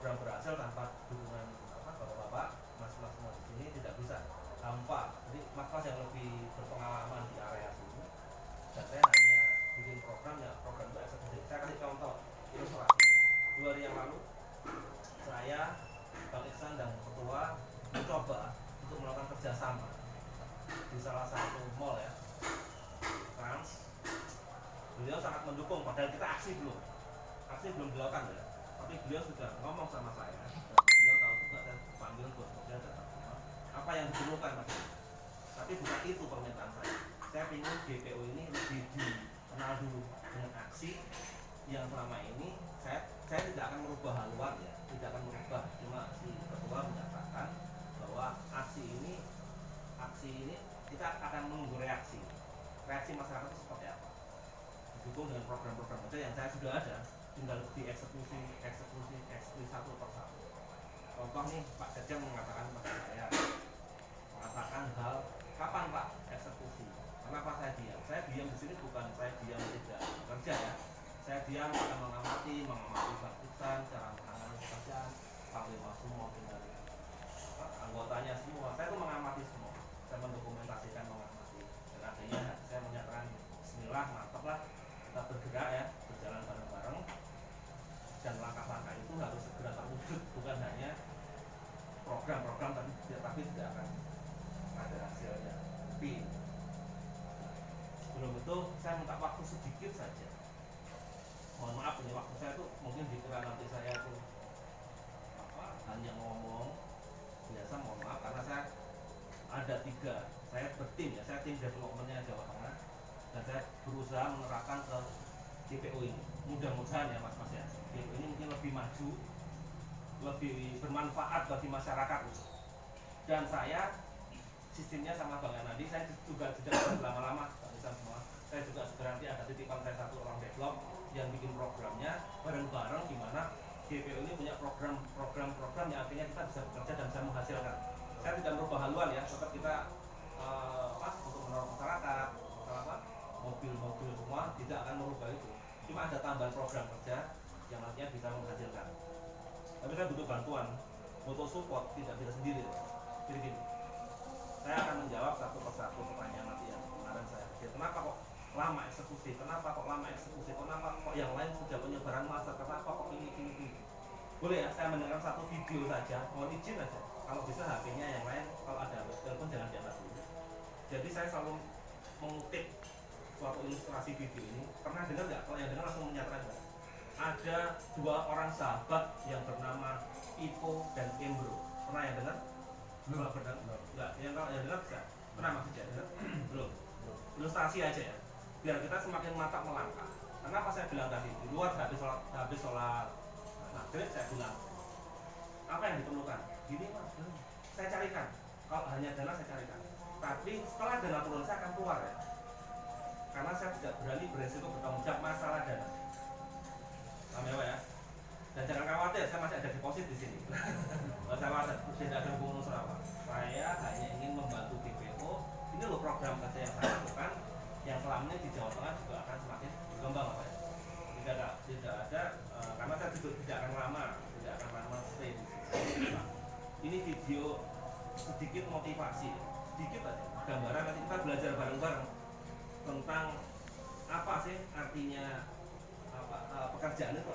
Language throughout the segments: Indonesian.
program berhasil tanpa dukungan bapak-bapak, mas-mas semua di sini tidak bisa. Tanpa, jadi mas-mas yang lebih berpengalaman di area sini. Dan saya hanya bikin program ya, program itu eksekutif. Saya kasih contoh ilustrasi. 2 hari yang lalu saya, Bang Iksan dan ketua mencoba untuk melakukan kerjasama di salah satu mall ya, Trans. Beliau sangat mendukung, padahal kita aksi belum dilakukan ya, tapi beliau sudah ngomong sama saya dan beliau tahu juga dan panggil bos saya datang apa yang diperlukan mas. Tapi bukan itu permintaan saya ingin GPO ini lebih dikenal dulu dengan aksi yang selama ini saya tidak akan merubah haluan ya, tidak akan merubah, cuma si ketua menyatakan bahwa aksi ini kita akan menunggu reaksi masyarakat itu seperti apa, didukung dengan program-program saja yang saya sudah ada, tinggal dieksekusi satu per satu. Contoh nih, Pak Jajang mengatakan pada saya, mengatakan hal kapan Pak eksekusi. Kenapa saya diam? Saya diam di sini bukan saya diam tidak bekerja ya. Saya diam akan mengamati bangkitan, cara menangani pekerjaan, panglima semua dengan anggotanya semua. Saya tuh mengamati semua. Saya mendokumentasikan, mengamati. Dan akhirnya saya menyatakan bismillah, mantap lah, kita bergerak ya, berjalan bareng-bareng. Dan langkah-langkah itu harus segera terwujud, bukan hanya program-program tapi tidak akan ada hasilnya. Tapi belum itu saya minta waktu sedikit saja. Mohon maaf ini waktu saya tuh mungkin dikira nanti saya tuh hanya ngomong biasa, mohon maaf karena saya ada 3, saya bertim ya, saya tim developmentnya Jawa Tengah dan saya berusaha menerapkan ke GPO ini. Mudah-mudahan ya mas ya, GPO ini mungkin lebih maju, lebih bermanfaat bagi masyarakat. Dan saya sistemnya sama Bang Anandi, saya juga tidak lama-lama semua. Saya juga segera nanti ada titipan saya satu orang develop yang bikin programnya bareng-bareng, di mana GPO ini punya program yang akhirnya kita bisa bekerja dan bisa menghasilkan. Saya tidak merubah haluan ya, tetap kita untuk menolong masyarakat, mobil-mobil semua tidak akan merubah itu. Cuma ada tambahan program kerja yang nantinya bisa menghasilkan. Tapi saya butuh bantuan, butuh support, tidak bisa sendiri. Jadi gini, saya akan menjawab satu persatu pertanyaan nanti yang kemarin saya pikir. Kenapa kok lama eksekusi? Kenapa kok yang lain sudah penyebaran massa? Kenapa kok ini? Boleh ya, saya mendengar satu video saja, mohon izin aja. Kalau bisa HP-nya yang lain, kalau ada telepon jangan diangkat dulu. Jadi saya selalu mengutip suatu ilustrasi video ini. Pernah dengar nggak? Kalau yang dengar langsung menyatakan nggak? Ada 2 orang sahabat yang bernama Ipo dan Embro. Pernah yang dengar? Belum pernah? Enggak. Yang dengar bisa? Pernah maksudnya? Belum. Ilustrasi aja ya, biar kita semakin mantap melangkah. Kenapa saya bilang tadi? Di luar habis sholat maghrib saya bilang, apa yang diperlukan? Gini mas, saya carikan. Kalau hanya dana saya carikan. Tapi setelah dana turun saya akan keluar ya, karena saya tidak berani beresiko bertanggung jawab masalah dana. Paham ya? Dan jangan khawatir, saya masih ada deposit di sini. Saya tidak ada hubungan unsur apa. Saya hanya ingin membantu GPO. Ini loh program kerja yang saya lakukan, yang selama ini di Jawa Tengah juga akan semakin berkembang apa ya. Tidak ada karena saya tidak akan lama stay di sini. Ini video sedikit motivasi, sedikit aja gambaran, nanti kita belajar bareng-bareng tentang apa sih artinya pekerjaan itu.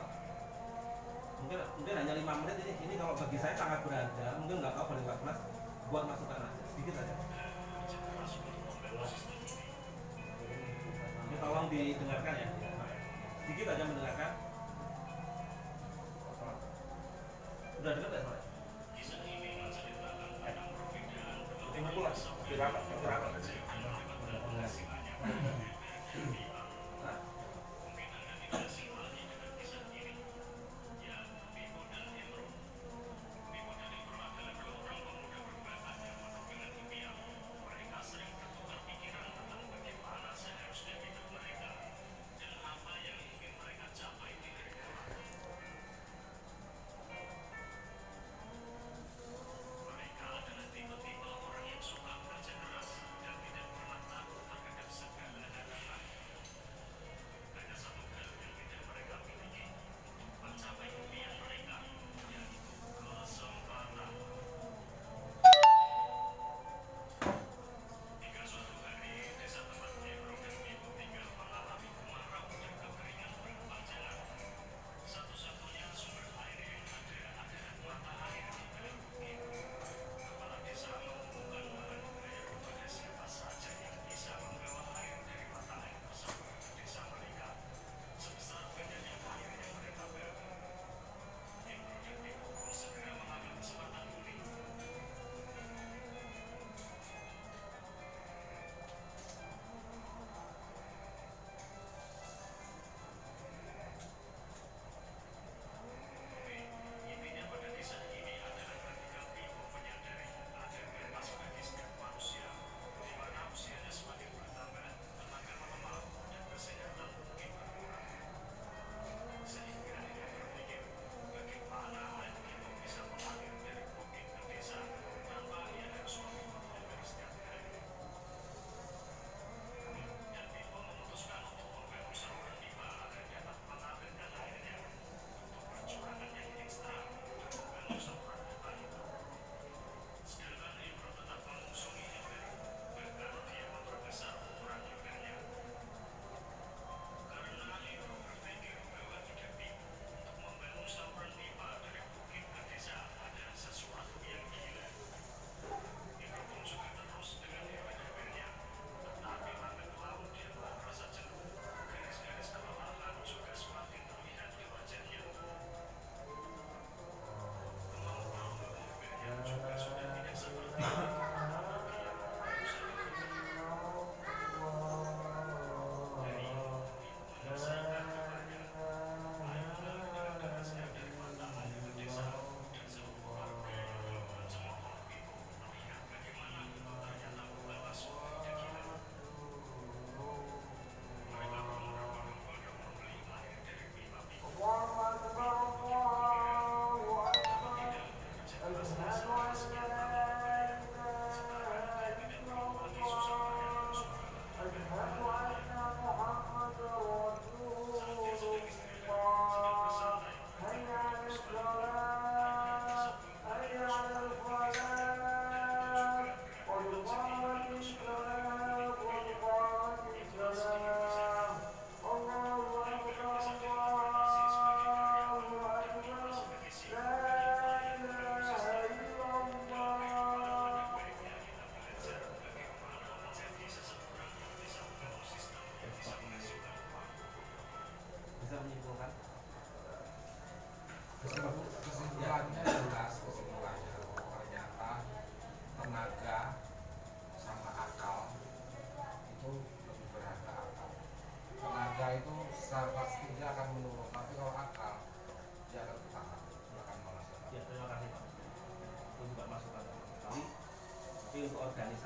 Mungkin hanya 5 menit ini kalau bagi saya sangat berharga. Mungkin nggak tahu boleh nggak mas buat masukan aja sedikit aja. Ini tolong didengarkan ya, sedikit aja mendengarkan. Udah dengar nggak soalnya? Betul lah, dirapat.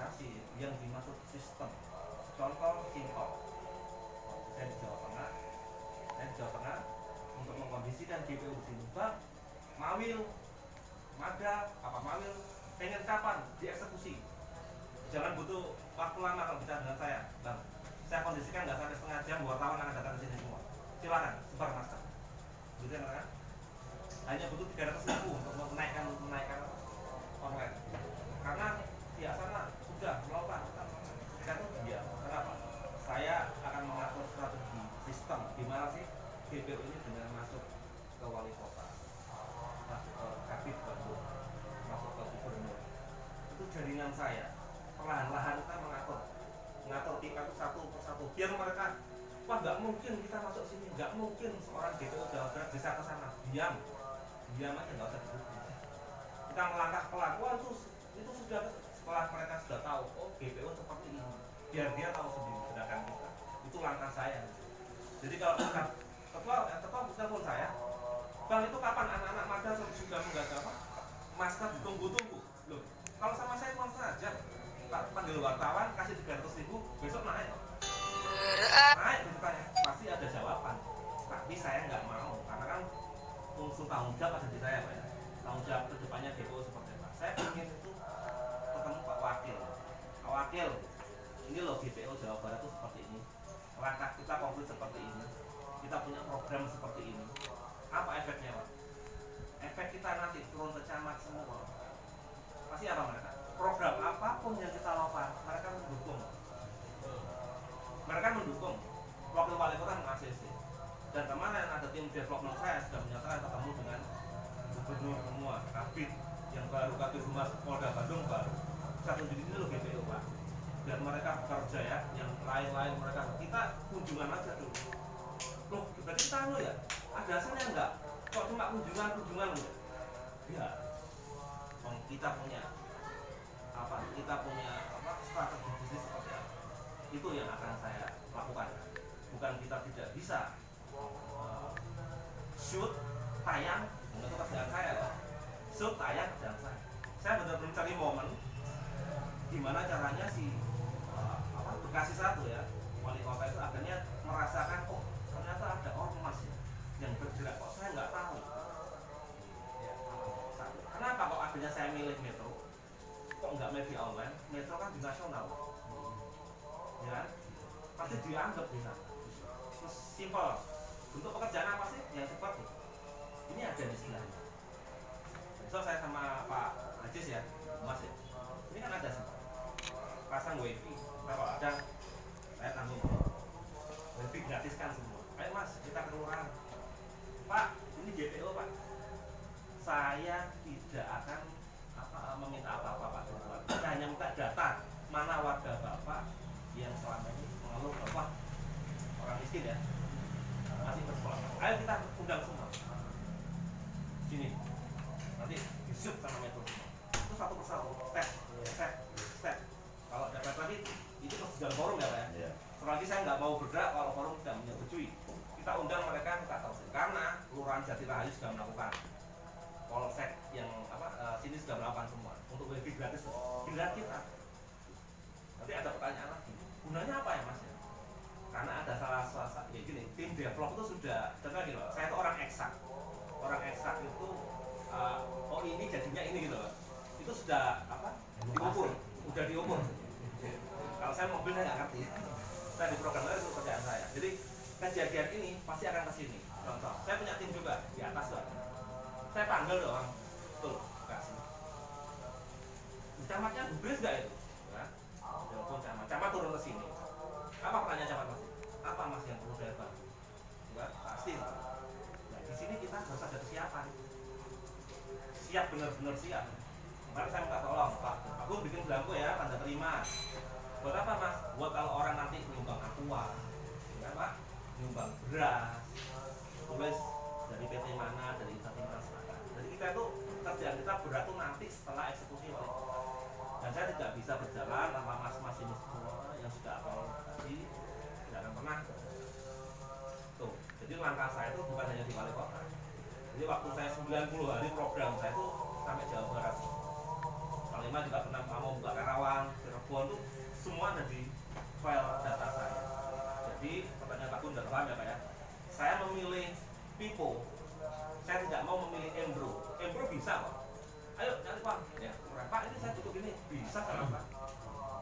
organisasi yang dimaksud sistem. Contoh simpel, saya di Jawa Tengah untuk mengkondisikan DPO di sini, Bang, Mawil, Mada, Mawil, pengen kapan dieksekusi? Jangan butuh waktu lama kalau bicara dengan saya, Bang. Saya kondisikan nggak sampai setengah jam, wartawan akan datang ke sini semua. Silakan, sebar masker. Gitu kan? Hanya butuh 300.000 untuk menaikkan online. Karena di sana sudah melakukan, saya tuh diam. Kenapa? Saya akan mengatur strategi sistem gimana sih DPO ini dengan masuk ke wali kota, masuk ke Kabid Bandung, masuk ke gubernur. Itu jaringan saya. Perlahan-lahan kita mengatur kita itu satu persatu biar mereka, wah nggak mungkin kita masuk sini, nggak mungkin seorang DPO Jawa Barat bisa ke sana. Diam aja, nggak usah dihubungi. Kita melangkah pelan. Wah itu sudah, setelah mereka sudah tahu, oh DPO seperti ini, biar dia tahu sendiri gerakan kita. Itu langkah saya. Jadi kalau ketua telepon saya, Bang, itu kapan anak-anak Mada sudah menggagal masker ditunggu-tunggu loh. Kalau sama saya langsung aja, tak panggil wartawan, kasih 300.000, besok naik gitu kan ya, pasti ada jawaban. Tapi saya nggak mau, karena kan unsur tanggung jawab ada di saya, Pak ya. Tanggung jawab kedepannya DPO seperti apa. Saya ingin itu ketemu Pak Wakil, ini loh DPO Jawa Barat itu seperti ini, langkah kita konkret seperti ini, kita punya program seperti ini. Apa efeknya, Pak? Efek kita nanti turun ke camat semua, pasti apa mereka? Program apapun yang kita lakukan, mereka mendukung. Wakil wali kota meng-ACC. Dan kemarin ada tim development saya sudah menyatakan ketemu dengan gubernur semua, Kabid yang baru, Kabid Humas Polda Bandung baru. Satu ini loh DPO, Pak. Dan mereka bekerja ya, yang lain-lain mereka, kita kunjungan aja dulu. Loh, berarti kita lo ya? Ada hasilnya enggak? Kok cuma kunjungan enggak? Ya, kita punya strategi bisnis seperti apa? Itu yang akan saya lakukan. Bukan kita tidak bisa shoot, tayang, itu kerjaan saya loh. Shoot, tayang, kerjaan saya. Saya benar-benar cari momen gimana caranya Bekasi 1 ya, wali kota itu akhirnya merasakan, oh ternyata ada ormas ya yang bergerak, kok saya nggak tahu. Kenapa kok akhirnya saya milih Metro? Kok nggak media online? Metro kan di nasional, ya pasti dianggap di sana. Terus simpel, untuk pekerjaan apa sih yang cepat? Ini ada di sebelahnya. Besok saya sama Pak Ajis ya, Mas ya, ini kan ada sih, pasang wifi. Kalau ada, saya tanggung wifi gratis kan semua. Ayo Mas, kita ke kelurahan. Pak, ini DPO Pak, saya tidak akan meminta apa-apa Pak. Saya hanya minta data mana warga Bapak yang selama ini mengeluh Bapak orang miskin ya, masih bersekolah. Ayo kita undang semua sini, nanti disub sama Metro semua. Itu satu persatu, step. Kalau dapat lagi itu persetujuan forum ya Pak ya. Yeah. Selagi saya nggak mau bergerak kalau forum tidak menyetujui, kita undang mereka, kita tahu karena Kelurahan Jatirahayu sudah melakukan, Polsek yang sini sudah melakukan semua untuk wifi gratis giliran kita. Nanti ada pertanyaan lagi, gunanya apa ya Mas ya? Karena ada salah ya gini, tim develop itu sudah, contohnya gini, saya itu orang eksak itu oh ini jadinya ini gitu loh. Itu sudah diukur. Kalau saya mobil saya nggak ngerti, saya di program itu kerjaan saya. Jadi kejadian ini pasti akan ke sini. Contoh, saya punya tim juga di atas loh. Saya panggil doang, betul, kasih. Camatnya gubris nggak itu? Ya, telepon camat turun ke sini. Apa pertanyaan camat Mas? Apa Mas yang perlu saya bantu? Ya, pasti. Nah, di sini kita harus ada kesiapan. Siap, benar-benar siap. Mari saya minta tolong Pak, aku bikin belangko ya, tanda terima. Buat apa Mas? Buat kalau orang nanti nyumbang aqua, ya Pak, nyumbang beras, tulis dari PT mana, dari instansi mana. Jadi kita itu kerjaan kita berat tuh nanti setelah eksekusi wali kota. Dan saya tidak bisa berjalan tanpa mas-mas ini semua yang sudah awal tadi tidak akan pernah. Tuh, jadi langkah saya itu bukan hanya di wali kota. Jadi waktu saya 90 hari program saya itu sampai Jawa Barat. Panglima juga pernah mau buka Karawang, Cirebon, memilih Pipo, saya tidak mau memilih Embro. Embro bisa kok. Ayo cari Pak. Ya, Pak ini saya butuh ini, bisa kan Pak?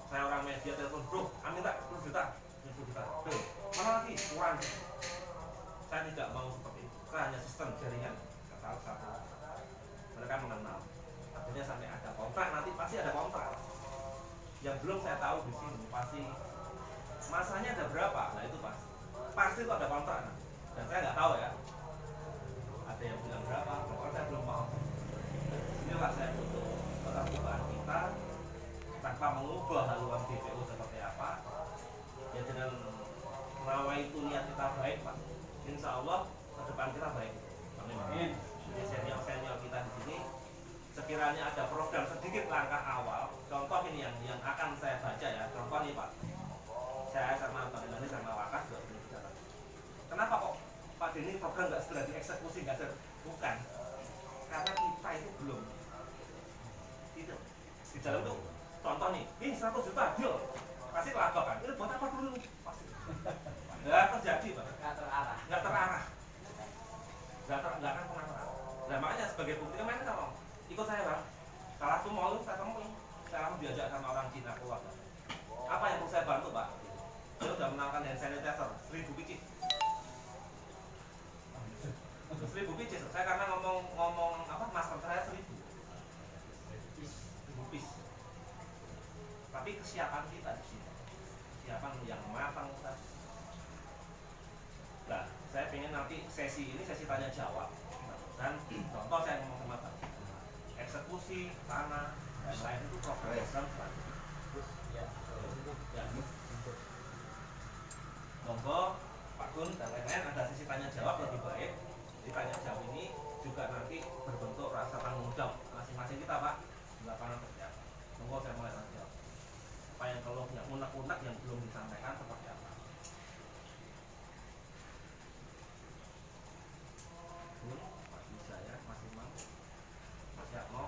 Saya orang media telepon, bro, minta 10 juta, 10 juta. Bro, mana lagi? Kurang. Saya tidak mau seperti itu. Saya hanya sistem jaringan. Kata satu. Mereka mengenal. Akhirnya sampai ada kontrak, nanti pasti ada kontrak. Yang belum saya tahu di sini pasti masanya ada berapa. Nah itu pasti itu ada kontrak. Dan saya nggak tahu ya. Ada yang bilang berapa, pokoknya saya belum paham. Inilah saya butuh keterbukaan kita tanpa mengubah haluan DPO seperti apa. Ya dengan merawat itu niat kita baik Pak. Insya Allah ke depan kita baik. Amin. Jadi senior kita di sini sekiranya ada program sedikit langkah awal, contoh ini yang akan saya baca ya. Contoh nih Pak, saya sama Pak Denny sama Wakas juga belum bicara. Kenapa kok Pak Denny program nggak segera dieksekusi, nggak bukan? Karena kita itu belum. Itu di dalam itu contoh nih, ini 100 juta deal, pasti kelabak kan? Ini buat apa dulu? Pasti. Nggak terjadi Pak. Nggak terarah. Nggak akan pernah terarah. Nah makanya sebagai bukti kemarin kalau ikut saya Bang, salah satu mall saya temui, saya langsung diajak sama orang Cina keluar. Apa yang perlu saya bantu Pak? Dia sudah menawarkan hand sanitizer 1000 biji. 1000 biji, saya karena ngomong apa masker saya 1000 piece. Tapi kesiapan kita di sini, kesiapan yang matang kita. Nah, saya pengen nanti sesi ini sesi tanya jawab. Dan contoh saya ngomong sama Pak, eksekusi tanah dan lain itu program selanjutnya. Ya. Monggo Pak Gun dan lain-lain ada sesi tanya jawab lebih baik. Di tanya jawab ini juga nanti berbentuk rasa tanggung jawab masing-masing kita Pak di lapangan kerja. Monggo saya mulai tanya jawab. Apa yang kalau yang unek-unek yang belum disampaikan seperti apa? Mas bisa ya, Mas Imam, Mas Yatmo,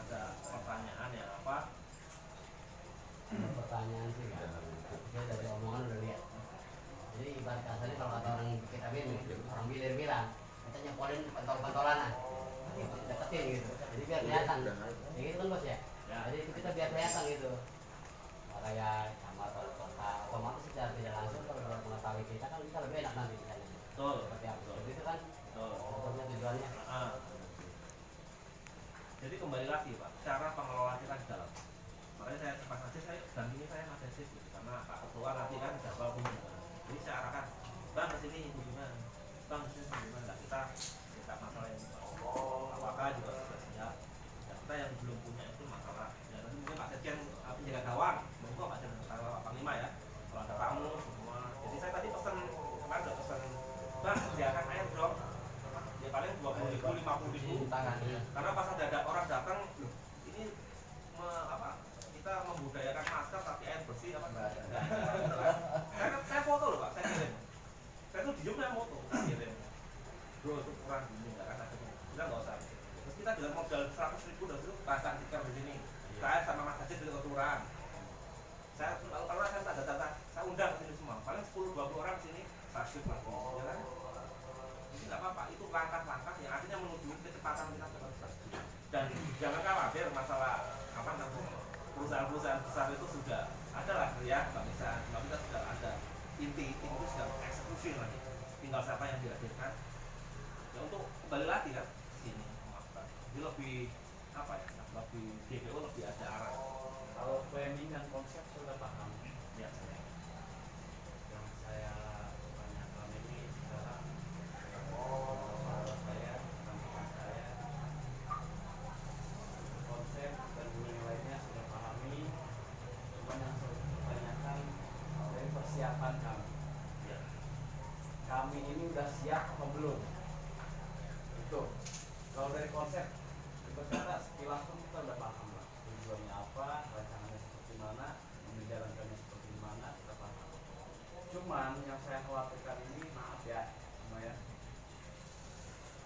ada pertanyaan ya apa? Pertanyaan sih kan, saya dari omongan udah lihat. Jadi ibarat kasarnya kalau kata orang kita orang bilir bilang, kita nyepolin pentol-pentolan deketin gitu. Jadi biar kelihatan. Ya gitu kan bos ya. Jadi itu kita biar kelihatan gitu. Nah, kayak sama kalau kota otomatis secara tidak langsung kalau mengetahui kita kan kita lebih enak nanti misalnya. Betul. Seperti apa? Jadi itu kan. Betul. Sebetulnya tujuannya. Jadi kembali lagi Pak, cara pengelolaan kita di dalam. Makanya saya pas aja saya dampingi saya Mas Aziz gitu. Karena Pak Ketua nanti kan jadwal kunjungan. Jadi saya arahkan, Bang kesini kunjungan, Bang kesini kunjungan. Nah kita masalah yang apakah juga sudah siap. Nah, kita yang belum punya itu masalah. Ya nanti mungkin Pak Sekjen penjaga gawang, monggo Pak Sekjen kalau Panglima ya. Kalau ada tamu semua. Jadi saya tadi pesan kemarin udah pesan, Bang sediakan air dong. Ya paling 20.000, 50.000. Karena pas ada orang datang, ini kita membudayakan masker tapi air bersih apa enggak ada. Karena saya foto loh Pak, saya kirim. Saya tuh diem saya foto, saya kirim. Bro itu kurang gini enggak kan akhirnya. Bilang enggak usah. Terus kita dengan modal 100.000 udah itu pasang stiker di sini. Saya sama Mas Haji dari keturunan. Saya kalau saya tak data, saya undang ke sini semua. Paling 10-20 orang di sini saya shoot lagi, ya kan? Ini nggak apa-apa, itu langkah-langkah yang akhirnya menuju kecepatan kita cepat. Dan jangan khawatir masalah apa namanya perusahaan-perusahaan besar itu sudah ada lah ya, Mbak kita sudah ada inti itu sudah eksekusi lagi. Tinggal siapa yang dihadirkan. Ya untuk kembali lagi kan sini, jadi lebih apa ya, lebih DPO lebih ada arah. Kalau planning dan konsep sudah paham. Ya. Yang saya tanyakan ini sekarang saya konsep dan nilainya sudah pahami. Cuma yang saya tanyakan dari persiapan kami. Ya. Kami ini udah siap atau belum? Itu. Kalau dari konsep berkata sekilas pun kita udah paham lah. Tujuannya apa, rancangannya seperti mana, menjalankannya seperti mana, kita paham. Cuman yang saya khawatirkan ini, maaf ya, sama ya,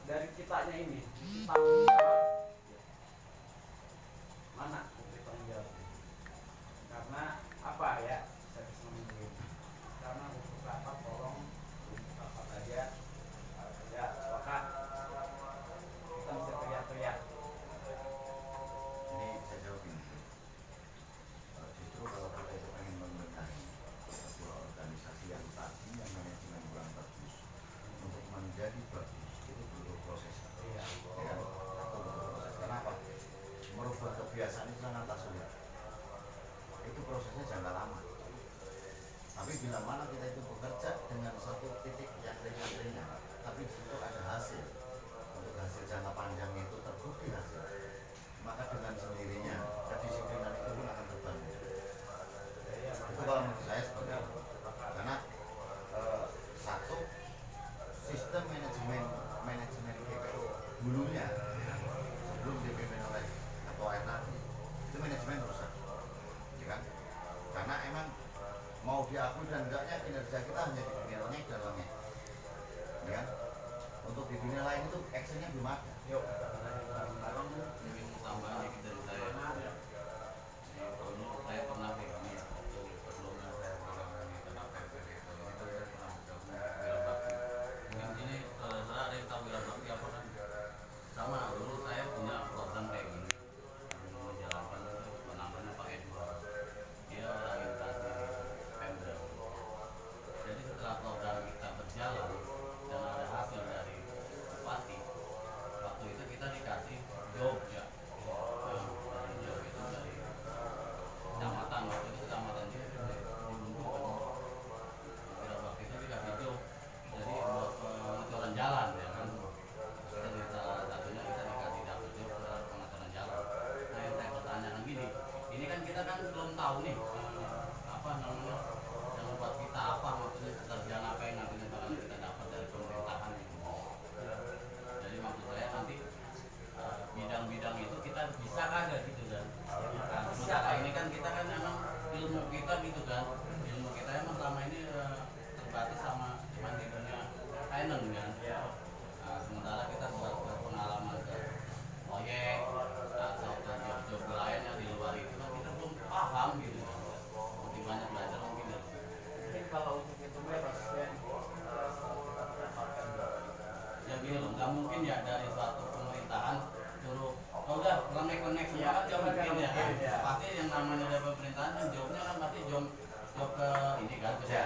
dari kitanya ini tanggung jawab mana untuk tanggung jawab? Karena apa ya? Saya bisa ngomong begini. Karena untuk rapat tolong Tapi bila mana kita itu bekerja dengan satu titik yang ringan-ringan, tapi di situ ada hasil, untuk hasil jangka panjang itu terbukti hasil, maka dengan sendirinya kedisiplinan itu pun akan terbangun. Itu kalau menurut saya seperti itu. Karena satu, sistem manajemen GPO dulunya sebelum dipimpin oleh ketua RT itu manajemen rusak, ya kan? Karena emang mau diakui dan enggaknya kinerja kita hanya di dunia langit dan langit, ya kan? Untuk di dunia lain itu actionnya belum ada. Yuk, Mungkin tambahan dikit dari saya. Dulu saya pernah kayak gini ya, waktu sebelumnya saya program di TKP itu saya pernah bergabung Wira Bakti. Mungkin ini saudara ada yang tahu Wira Bakti apa kan? Sama, dulu saya punya program kayak gini, menjalankan penambahannya pakai dua. Dia orang instansi Pemda. Jadi setelah program kita berjalan dan ada hasil dari bupati, waktu itu kita dikasih job ya. Dari job itu dari kecamatan, waktu itu kecamatan di Buntu kan. Wira Bakti itu dikasih job, jadi buat pengaturan jalan ya kan. Dan salah satunya kita dikasih dapur job buat pengaturan jalan. Nah yang saya pertanyakan gini, ini kan kita kan belum tahu nih apa namanya yang buat kita apa, maksudnya pekerjaan apa yang nantinya bakal kita dapat dari pemerintahan gitu. Jadi maksud saya nanti bidang-bidang itu kita bisa kagak gitu kan. Nah, sementara ini kan kita kan emang ilmu kita gitu kan, ilmu kita emang selama ini terbatas sama cuma di dunia finance kan. Nah, sementara kita buat pengalaman ke proyek atau ke job-job lain yang di luar itu kan kita belum paham gitu kan. Lebih banyak belajar mungkin dari situ. Jadi kalau untuk itu prosesnya kita mendapatkan Ya gini loh, nggak mungkin ya dari suatu pemerintahan suruh oh udah konek semua kan nggak mungkin ya kan. Pasti yang namanya dari pemerintahan kan jobnya kan pasti job ke ini kan, job